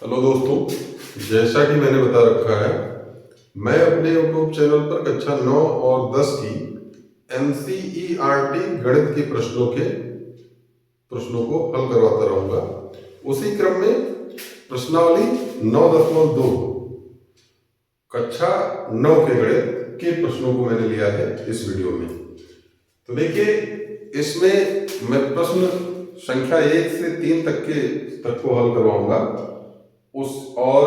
Hello दोस्तों, जैसा कि मैंने बता रखा है, मैं अपने यूट्यूब चैनल पर कक्षा 9 और 10 की एनसीईआरटी गणित के प्रश्नों को हल करवाता रहूंगा। उसी क्रम में प्रश्नावली 9.2 कक्षा 9 के गणित के प्रश्नों को मैंने लिया है इस वीडियो में। तो देखिए, इसमें मैं प्रश्न संख्या 1 से 3 तक को हल करवाऊंगा और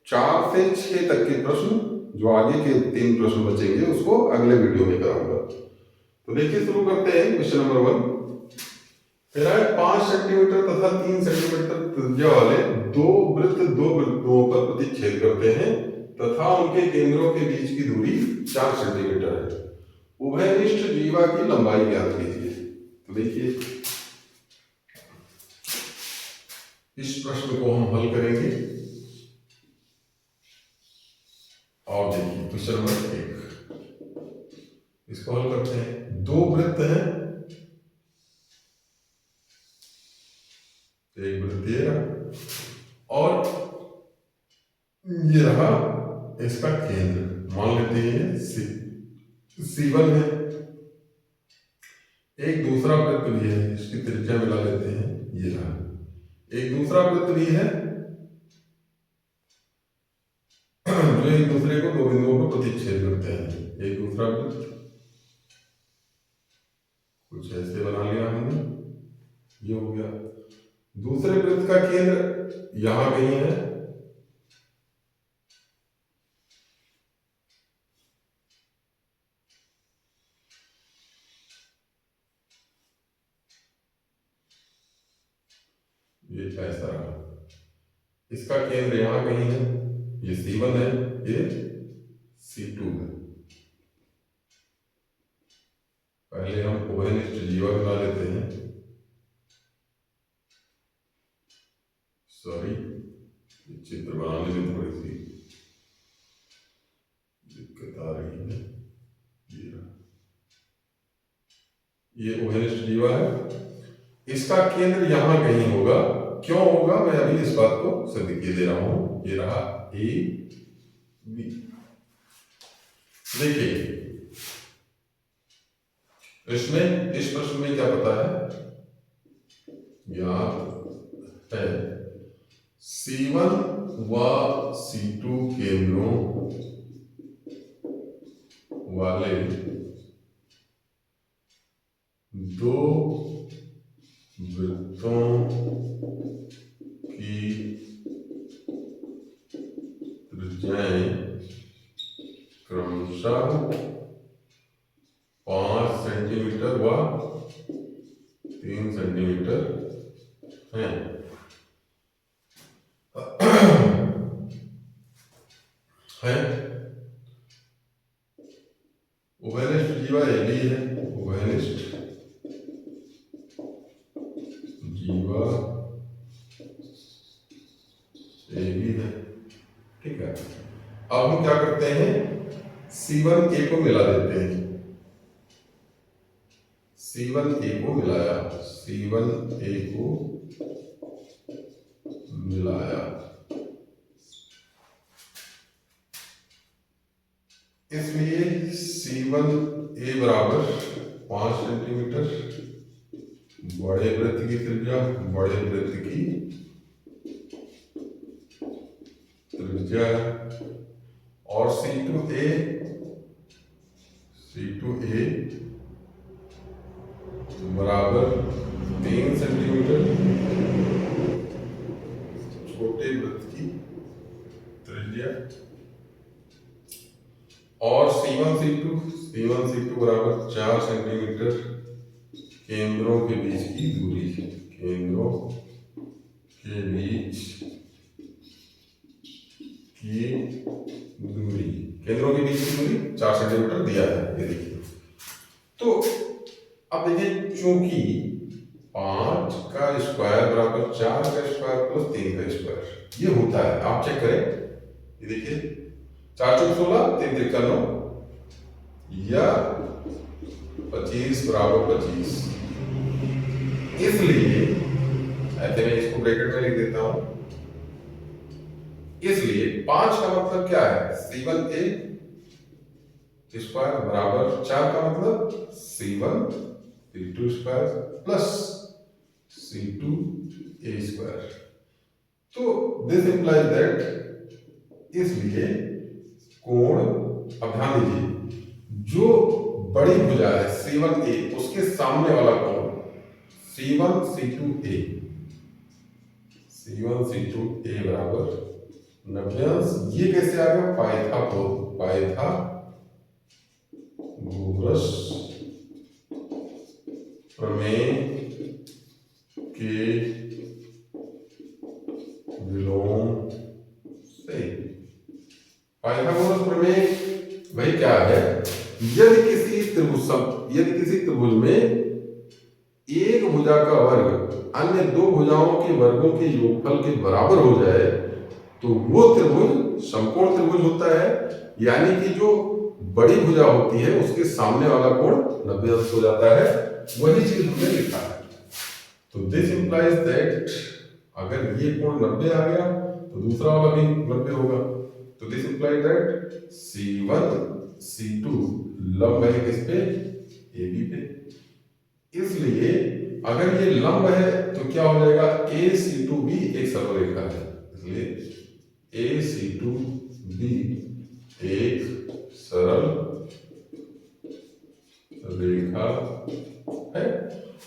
4 से 6 तक के प्रश्न, जो आगे के 3 प्रश्न बचेंगे, उसको अगले वीडियो में कराऊंगा। तो देखिए, शुरू करते हैं। क्वेश्चन नंबर 1 तेरा है 5 सेंटीमीटर तथा 3 सेंटीमीटर त्रिज्या वाले दो वृत्तों पर प्रतिच्छेद करते हैं तथा उनके केंद्रों के बीच की दूरी 4 सेंटीमीटर है। उभयनिष्ठ जीवा की लंबाई ज्ञात कीजिए। तो देखिए, इस प्रश्न को हम हल करेंगे। और देखिए, क्वेश्चन नंबर 1, इसको हल करते हैं। दो वृत्त हैं, एक वृत्त ये रहा और ये रहा इसका केंद्र। मान लेते हैं C1 है। एक दूसरा वृत्त भी है, इसकी त्रिज्या मिला लेते हैं, ये रहा। एक दूसरा वृत्त भी है जो एक दूसरे को दो बिंदुओं पर प्रतिच्छेद करते हैं। एक दूसरा वृत्त कुछ ऐसे बना लिया हमने, ये हो गया। दूसरे वृत्त का केंद्र यहां कहीं है, ये ऐसा रहा। इसका केंद्र यहां कहीं है, ये C1 है, ये C2 है। पहले हम उभयनिष्ठ जीवा बना लेते हैं। सॉरी, चित्र बनाने में थोड़ी सी दिक्कत आ रही है। ये उभयनिष्ठ जीवा है, इसका केंद्र यहां कहीं होगा। क्यों होगा, मैं अभी इस बात को सिद्ध किए दे रहा हूं। ये रहा A B। देखिए, इसमें इस प्रश्न में क्या पता है, ज्ञात है C1 व C2 केंद्रों वाले दो वृत्तों की त्रिज्याएं क्रमशः 5 सेंटीमीटर व 3 सेंटीमीटर हैं। उभयनिष्ठ जीवा ये भी है, उभयनिष्ठ जीवा ये भी है। ठीक है, अब हम क्या करते हैं, C1A को मिला देते हैं। C1A को मिलाया, C1A को मिलाया, इसलिए C1A बराबर 5 सेंटीमीटर, बड़े वृत्त की त्रिज्या, बड़े वृत्त की त्रिज्या, और C2A बराबर 3 सेंटीमीटर, छोटे वृत्त की त्रिज्या, और C1C2 बराबर 4 सेंटीमीटर, केंद्रों के बीच की दूरी, केंद्रों के बीच की दूरी, केंद्रों के बीच की दूरी 4 सेंटीमीटर दिया है, ये देखिए। तो अब देखिए, चूंकि 5 का स्क्वायर बराबर 4 का स्क्वायर प्लस 3 का स्क्वायर, ये होता है। आप चेक करें, ये देखिए, 4 चौक 16, 3 त्रिका 9, या 25 बराबर 25। इसलिए ऐसे मैं इसको ब्रैकेट में लिख देता हूं, इसलिए 5 का मतलब क्या है, C1A स्क्वायर बराबर 4 का मतलब C1C2 square plus C2A square. तो दिस इंप्लाइज दैट, इसलिए कोण, अब ध्यान दीजिए, जो बड़ी भुजा है C1A उसके सामने वाला कोण C1C2A, C1C2A बराबर 90 ये कैसे आ गया, पाइथागोरस प्रमेय के विलोम से। पाइथागोरस प्रमेय भाई क्या है, यदि किसी त्रिभुज में एक भुजा का वर्ग अन्य दो भुजाओं के वर्गों के योगफल के बराबर हो जाए तो वो त्रिभुज समकोण त्रिभुज होता है, यानी कि जो बड़ी भुजा होती है उसके सामने वाला कोण 90 हो जाता है। वही चीज हमने लिखा है। तो दिस इंप्लाइज दैट अगर ये कोण 90 आ गया तो दूसरा वाला भी 90 होगा। तो दिस इंप्लाइज दैट C1C2 लंब है किस पे, AB पे। इसलिए अगर ये लंब है तो क्या हो जाएगा, AC2 भी एक सरल रेखा है, इसलिए AC2 भी एक सरल रेखा है।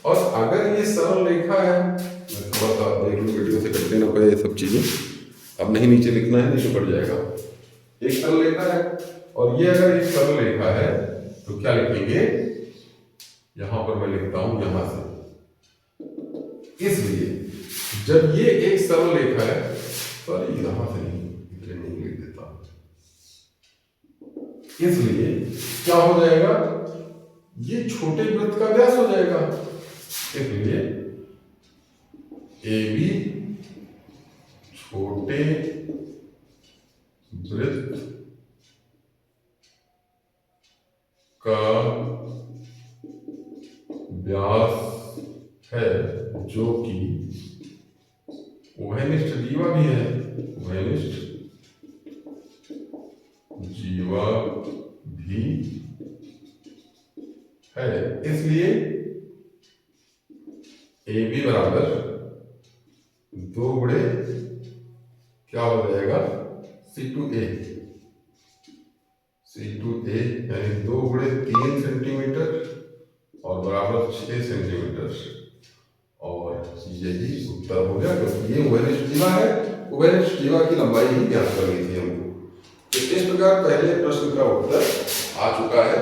और अगर ये सरल रेखा है, मैं थोड़ा सा देख लूं वीडियो से कट लेना पड़े ये सब चीजें, अब नहीं नीचे लिखना है, नहीं तो कट जाएगा। एक सरल रेखा है और ये अगर एक सरल रेखा है तो क्या लिखेंगे, यहां पर मैं लिखता हूं यहां से। इसलिए जब ये एक सरल रेखा है, सॉरी यहां से नहीं लिख देता, इसलिए क्या हो जाएगा, ये छोटे वृत्त का व्यास हो जाएगा। इसलिए AB छोटे वृत्त का व्यास है, जो कि उभयनिष्ठ जीवा भी है, उभयनिष्ठ जीवा भी है। इसलिए AB बराबर 2 गुणे क्या हो जाएगा, C2A यानी 2 गुणे 3 सेंटीमीटर और बराबर 6 सेंटीमीटर, और यही उत्तर हो गया, क्योंकि ये उभयनिष्ठ जीवा है। उभयनिष्ठ जीवा की लंबाई ही ज्ञात करनी थी हमको। तो इस प्रकार पहले प्रश्न का उत्तर आ चुका है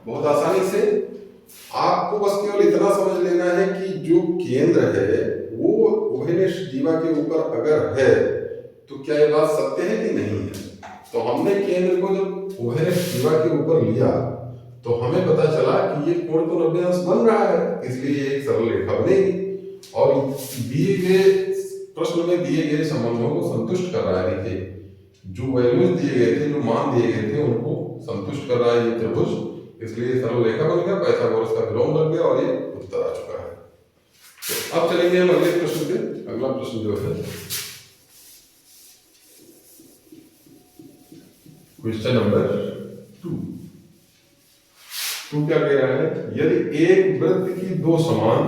बहुत आसानी से। आपको बस केवल इतना समझ लेना है कि जो केंद्र है वो उभयनिष्ठ जीवा के ऊपर अगर है तो क्या ये बात सत्य है कि नहीं है। तो हमने केंद्र को जब उभयनिष्ठ जीवा के ऊपर लिया तो हमें पता चला कि ये कोण तो 90 अंश बन रहा है, इसलिए एक सरल रेखा बनेगी और दिए गए प्रश्न में दिए गए संबंधों को संतुष्ट कर रहा है। देखिए जो वैल्यूज दिए गए थे, जो मान दिए गए थे, उनको संतुष्ट कर रहा है ये त्रिभुज, इसलिए सरल रेखा बन गया, पाइथागोरस का विलोम लग गया और ये उत्तर आ चुका है। तो अब चलेंगे हम अगले प्रश्न पे। अगला प्रश्न जो है क्वेश्चन नंबर 2 क्या कह रहा है, यदि एक वृत्त की दो समान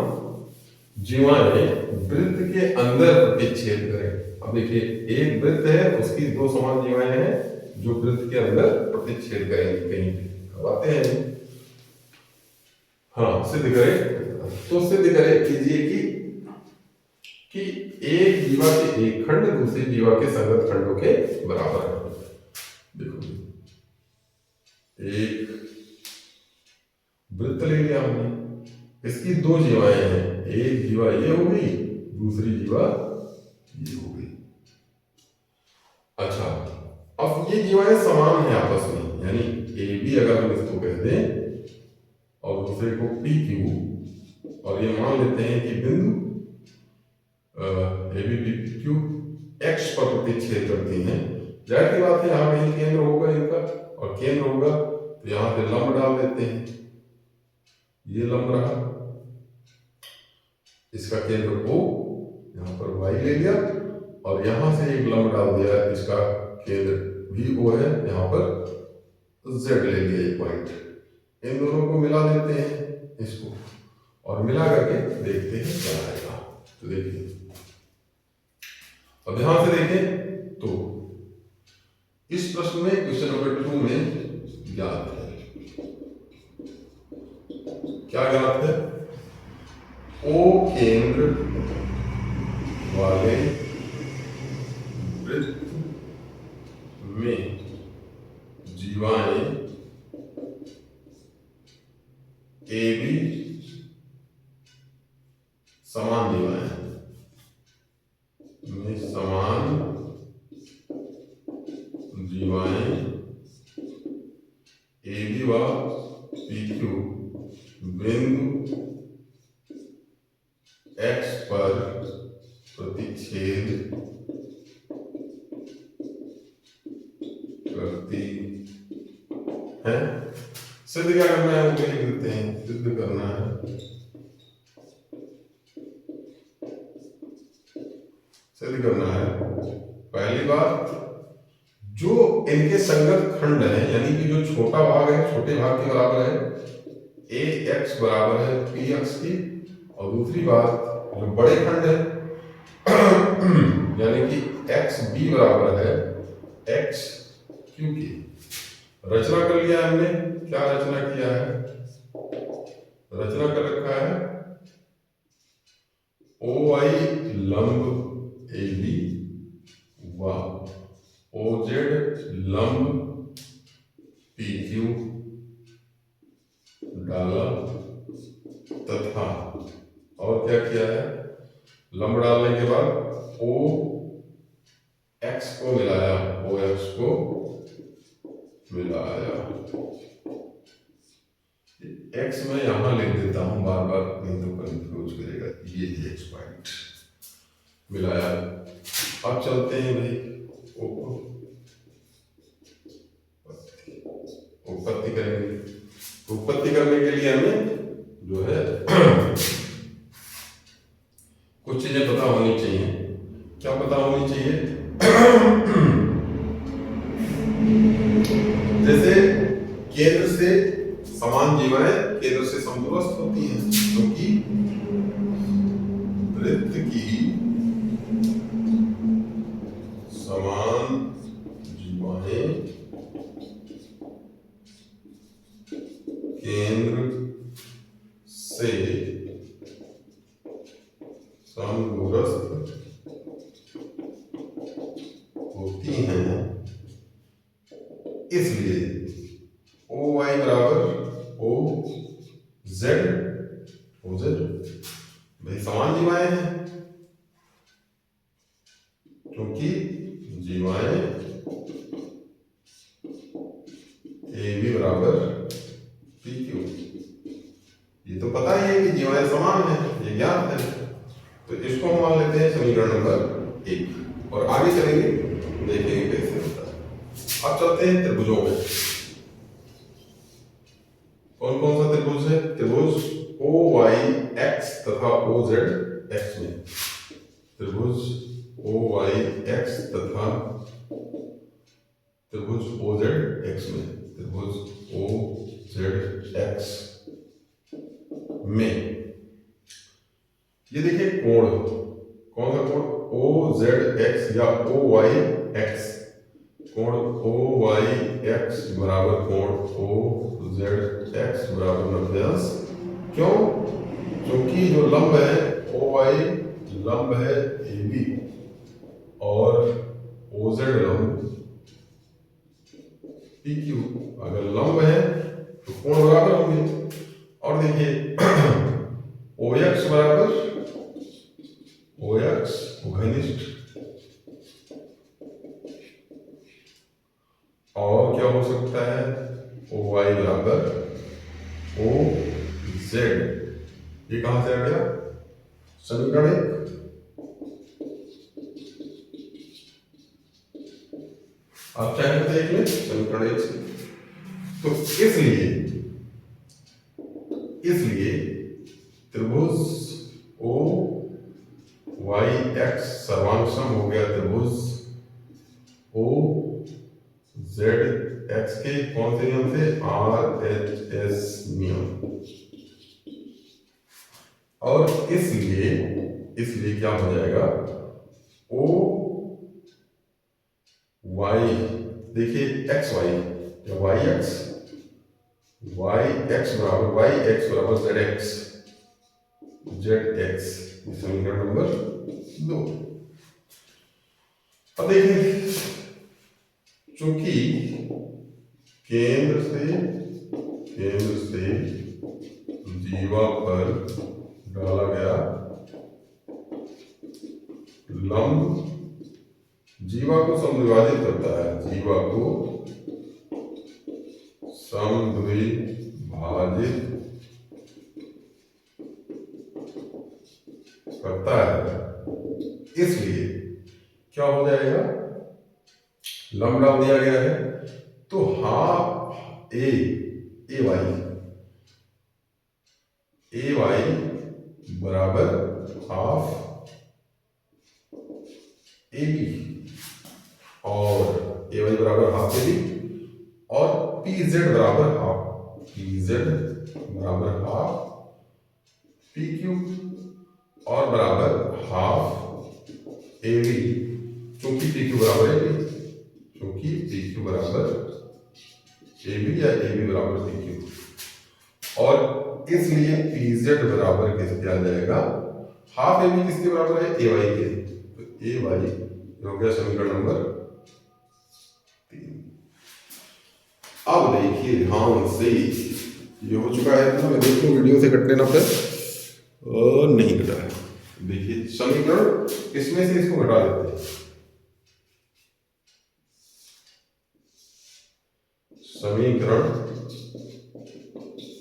जीवाएं वृत्त के अंदर प्रतिच्छेद करें। अब देखिए एक वृत्त है, उसकी दो समान जीवाएं हैं जो वृत्त के अंदर प्रतिच्छेद करेंगे कहीं पे। अब आते हैं, हाँ सिद्ध करें, तो सिद्ध करें कीजिए कि एक जीवा के एक खंड दूसरे जीवा के संगत खंडों के बराबर है। देखो एक वृत्त ले लिया हमने, इसकी दो जीवाएं हैं, एक जीवा ये हो गई, दूसरी जीवा ये हो गई। अच्छा, अब ये जीवाएं समान हैं आपस में, यानी ए बी अगर हम इसको कह दें और दूसरे को पी क्यू, और ये मान लेते हैं कि बिंदु A B P Q X पर प्रतिच्छेद करती हैं। जाहिर सी बात है यहाँ कहीं केंद्र होगा इनका, और केंद्र होगा तो यहाँ पे लंब डाल देते हैं, ये लंब रहा, इसका केंद्र O, यहाँ पर Y ले लिया और यहां से एक लंब डाल दिया, इसका केंद्र भी O है, यहाँ पर Z ले लिया एक पॉइंट। इन दोनों को मिला देते हैं इसको, और मिला करके देखते हैं क्या आएगा। तो देखिए, अब यहां से देखें तो इस प्रश्न में क्वेश्चन नंबर 2 में ज्ञात है, क्या ज्ञात है? O केंद्र वाले वृत्त में जीवाएं AB समान जीवाएं में समान जीवाएं AB व PQ बिंदु X पर प्रतिच्छेद करती है। सिद्ध क्या करना है, वो लिख देते हैं। सिद्ध करना है, सिद्ध करना है। पहली बात, जो इनके संगत खंड है, यानी कि जो छोटा भाग है छोटे भाग के बराबर है, AX बराबर है PX की, और दूसरी बात जो बड़े खंड है यानी कि XB बराबर है XQ की। रचना कर लिया हमने, क्या रचना किया है? रचना कर रखा है OI लंब AB व OZ लंब PQ डाला, तथा और क्या किया है? लंब डालने के बाद OX को मिलाया, OX को मिलाया। X मैं यहां लिख देता हूं, बार बार नहीं तो कंफ्यूज करेगा। ये X पॉइंट मिलाया। अब चलते हैं भाई उत्पत्ति करेंगे। उत्पत्ति करने के लिए हमें जो है कुछ चीजें पता होनी चाहिए। क्या पता होनी चाहिए? जैसे केंद्र से समान जीवाएं केंद्र से समदूरस्थ होती हैं, क्योंकि वृत्त की समान जीवाएं केंद्र से समदूरस्थ होती हैं, इसलिए OY बराबर OZ भाई समान जीवाएं हैं, क्योंकि जीवाएं AB बराबर PQ। ये तो पता ही है कि जीवाएं समान है, ये ज्ञात है। तो इसको हम मान लेते हैं समीकरण नंबर 1, और आगे चलेंगे, देखेंगे कैसे होता है। अब चलते हैं त्रिभुजों में। कौन कौन सा त्रिभुज है? त्रिभुज OYX तथा OZX में। त्रिभुज OYX तथा त्रिभुज OZX में। त्रिभुज OZX में ये देखिए कोण, कौन सा कोण? OZX या OYX। कोण OYX बराबर कोण OZX बराबर 90°। क्यों? क्योंकि जो लंब है OY लंब है AB और OZ लंब PQ। अगर लंब है तो कोण बराबर होंगे। और देखिए OX बराबर OX घनिष्ठ, और क्या हो सकता है? OY बराबर OZ। ये कहां से आ गया? समीकरण 1। आप चाहे तो देख लें समीकरण 1 से। तो इसलिए त्रिभुज OYX एक्स सर्वांग सम हो गया त्रिभुज ओ जेड एक्स के कौन से नियम से? आर एच एस नियम। और इसलिए क्या हो जाएगा? ओ वाई, देखिए एक्स वाई या वाई एक्स बराबर जेड एक्स, समीकरण नंबर 2। अब देखिए, चूंकि केंद्र से जीवा पर डाला गया लंब जीवा को समद्विभाजित करता है, जीवा को समद्विभाजित करता है, इसलिए क्या हो जाएगा? लंब डाल दिया गया है तो हाफ ए वाई बराबर हाफ ए बी, और ए वाई बराबर हाफ ए बी, और पी जेड बराबर हाफ पी क्यू, और बराबर हाफ ए बी, चूंकि पी क्यू बराबर ए बी, या ए बी बराबर पी क्यू, और इसलिए पी जेड बराबर किसके आ जाएगा? हाफ ए बी किसके बराबर है? ए वाई के। तो ए वाई हो गया समीकरण नंबर 3। अब देखिए ध्यान से, ये हो चुका है तो मैं देखूं वीडियो से कटने ना पर, नहीं कटा है। देखिए समीकरण इसमें से इसको घटा देते हैं। समीकरण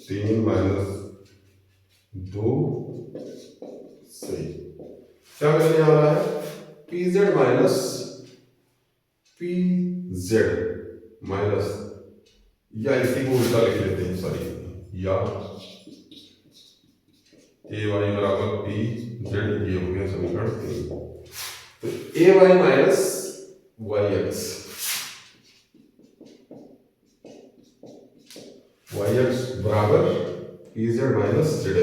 3 माइनस 2 से क्या करने आ रहा है? पी जेड माइनस या इसी को उल्टा लिख लेते हैं, सॉरी, या ए वाई बराबर पी जेड, ये हो गया समीकरण 3। तो ए वाई माइनस वाई एक्स बराबर P Z minus Z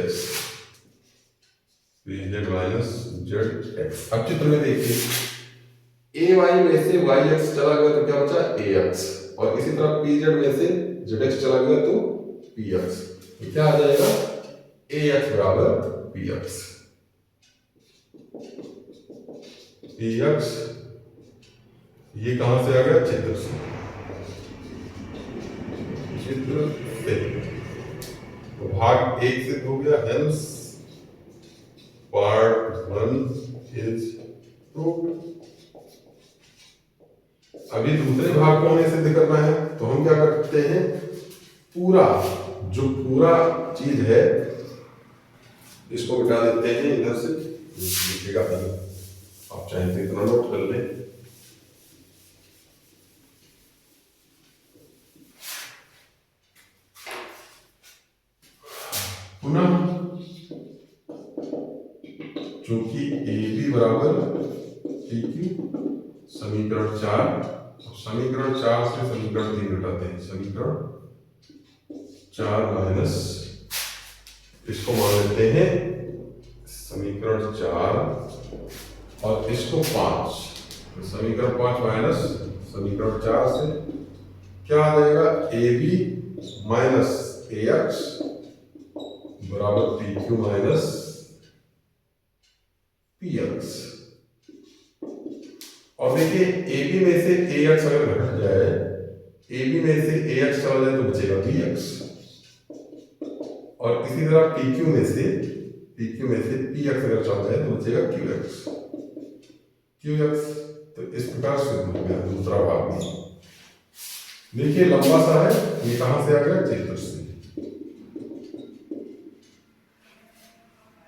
x. अब चित्र में देखिए, ए वाई में से वाई एक्स चला गया तो क्या बचा? ए एक्स, और इसी तरह पी जेड में से जेड एक्स चला गया तो पी एक्स। तो क्या आ जाएगा? ए एक्स बराबर पी एक्स। ये कहां से आ गया? चित्र से। तो भाग 1 से हो गया, हेंस पार्ट 1 इज प्रूव्ड। अभी दूसरे भाग को हमें सिद्ध करना है, तो हम क्या करते हैं? पूरा चीज है इसको मिटा देते हैं इधर से, लिखिएगा नहीं, आप चाहें तो इतना नोट कर लें। पुनः चूंकि ए बी बराबर पी क्यू, समीकरण 4 से समीकरण 3 घटाते हैं, समीकरण 4 माइनस, इसको मान लेते हैं समीकरण 4 और इसको 5, तो समीकरण 5 माइनस समीकरण 4 से क्या आ जाएगा? A B minus A X बराबर P Q minus P X. और देखिए ए बी में से ए एक्स अगर घट जाए, ए बी में से ए एक्स चला जाए तो बचेगा बी एक्स, और इसी तरह पी क्यू में से पी एक्स अगर चला जाए तो बचेगा क्यू एक्स। तो इस प्रकार से हो गया दूसरा भाग भी। देखिए लंबा सा है, ये कहां से आ गया? चित्र से।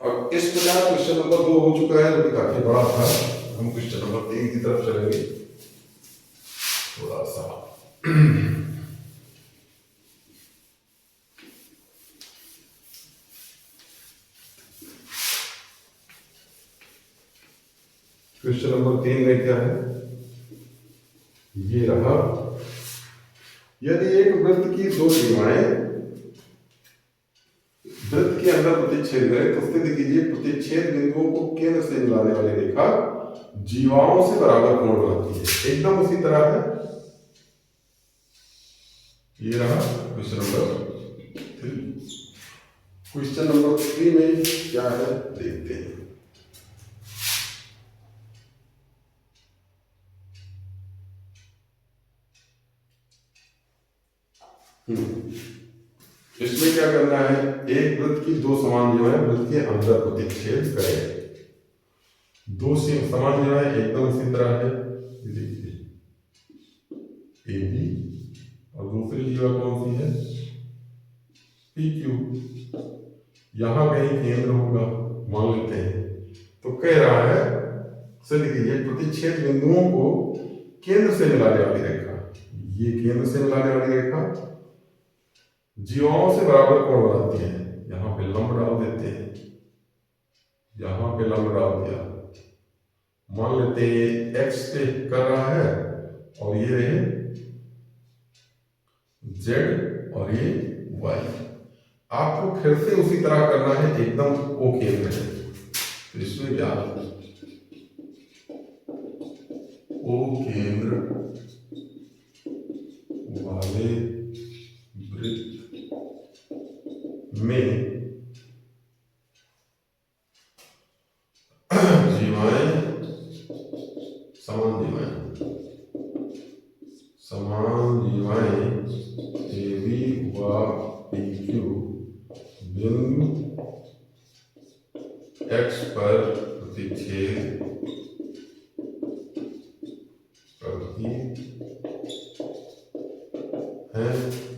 अब इस प्रकार क्वेश्चन नंबर 2 हो चुका है, जो कि काफी बड़ा था। हम क्वेश्चन नंबर 3 की तरफ चलेंगे थोड़ा सा। क्वेश्चन नंबर 3 में क्या है, ये रहा, यदि एक वृत्त की दो सीमाएं वृत्त के अंदर प्रतिच्छेद करें तो स्थिति कीजिए प्रतिच्छेद बिंदुओं को केंद्र से मिलाने वाली रेखा जीवाओं से बराबर कोण बनाती है। एकदम उसी तरह है। ये रहा क्वेश्चन नंबर 3। क्वेश्चन नंबर 3 में क्या है देखते हैं। इसमें क्या करना है, एक वृत्त की दो समान जीवाएं वृत्त के अंदर प्रतिच्छेद करें। दो समान जीवाएं एकदम इसी तरह है, देखिए ए बी, और दूसरी जीवा कौन सी है, पी क्यू। यहां कहीं केंद्र होगा मान लेते हैं। तो कह रहा है देखिए प्रतिच्छेद बिंदुओं को केंद्र से मिलाने वाली रेखा, ये केंद्र से मिलाने वाली रेखा जीवाओं से बराबर कोण बनाती है। यहां पे लंब डाल देते हैं, यहां पे लंब डाल दिया, मान लेते हैं एक्स पे कर रहा है और ये रहे जेड और ये वाई। आपको फिर से उसी तरह करना है, एकदम ओ केंद्र है। तो इसमें क्या ओ केंद्र वाले वृत्त में जीवाएं समान जीवाएं ए बी व पी क्यू बिंदु एक्स पर प्रतिच्छेद करती है।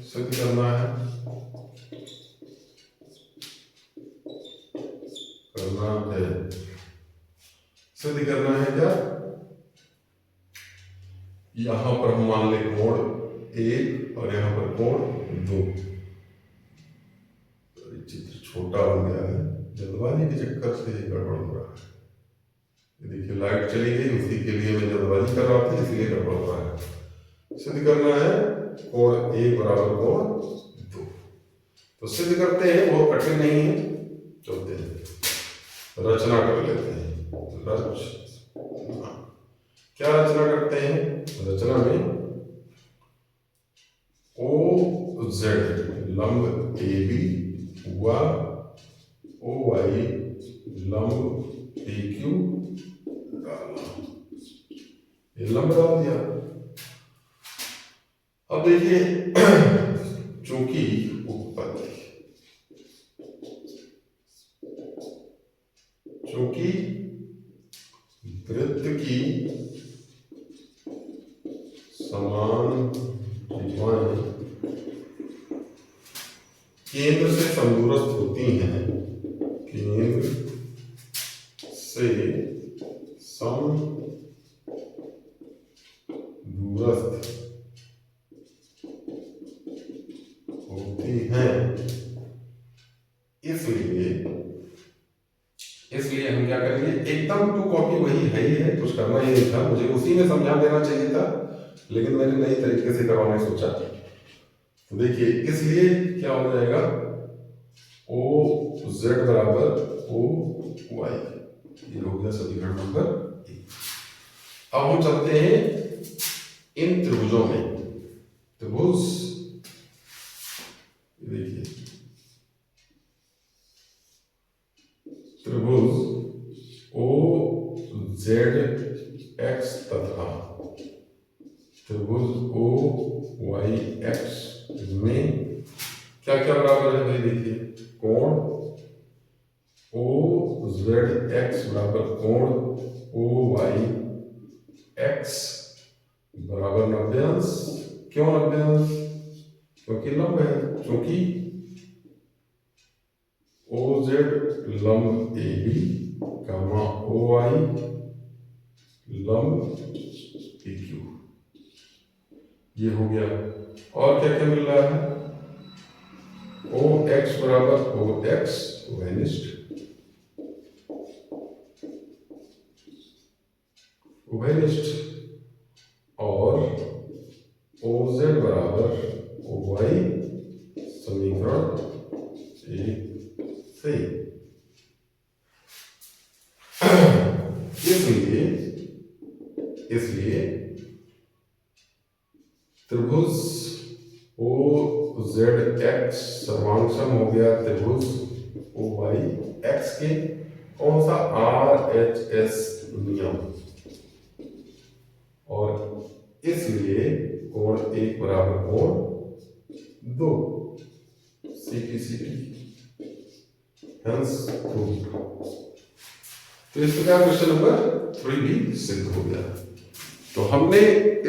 सिद्ध करना है सिद्ध करना है क्या, यहां पर हम मान ले कोण 1 और यहां पर कोण 2। चित्र छोटा हो गया है, जल्दबाजी के चक्कर से गड़बड़ हो रहा है। देखिए लाइट चली गई, उसी के लिए मैं जल्दबाजी कर रहा था, इसलिए गड़बड़ हो रहा है। सिद्ध करना है कोण 1 बराबर कोण 2। तो सिद्ध करते हैं, बहुत कठिन नहीं है, चलते हैं रचना कर लेते हैं। क्या रचना करते हैं, रचना में ओ जेड लंब ए बी व ओ वाई लंब ए क्यू डालना, ये लंब डाल दिया। अब देखिए चूंकि उत्पत्ति, चूंकि वृत्त की समान जीवाएं केंद्र से समदूरस्थ होती हैं, केंद्र से समदूरस्थ होती हैं, इसलिए हम क्या करेंगे, एकदम टू कॉपी वही है ही है, कुछ करना ही नहीं था, मुझे उसी में समझा देना चाहिए था, लेकिन मैंने नई तरीके से करवाने सोचा। तो देखिए इसलिए क्या हो जाएगा, ओ जेड बराबर ओ वाई, ये हो गया समीकरण नंबर 1। अब हम चलते हैं इन त्रिभुजों में। त्रिभुज देखिए, त्रिभुज ओ जेड एक्स तथा त्रिभुज ओ वाई एक्स में क्या क्या बराबर है भाई, देखिए कोण ओ जेड एक्स बराबर कोण ओ वाई एक्स बराबर 90 अंश। क्यों 90 अंश, क्योंकि लंब है, क्योंकि ओ जेड लंब A B comma O Y लंब पी क्यू, ये हो गया। और क्या क्या मिल रहा है, ओ एक्स बराबर ओ एक्स वेनिस्ट, उभयनिष्ठ और OZ बराबर OY समीकरण एक सही। इसलिए त्रिभुज OZX सर्वांशम हो गया त्रिभुज OYX के कौन सा RHS नियम, और इसलिए कोण 1 बराबर कोण 2 CPCD हेंस प्रूव्ड। तो इस प्रकार क्वेश्चन नंबर 3 भी सिद्ध हो गया। तो हमने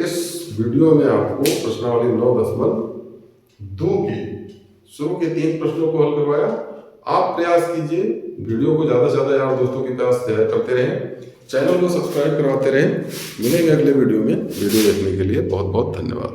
इस वीडियो में आपको प्रश्नावली 9.2 के शुरू के 3 प्रश्नों को हल करवाया। आप प्रयास कीजिए, वीडियो को ज्यादा से ज्यादा यार दोस्तों के पास शेयर करते रहें, चैनल को सब्सक्राइब करवाते रहें। मिलेंगे अगले वीडियो में। वीडियो देखने के लिए बहुत बहुत धन्यवाद।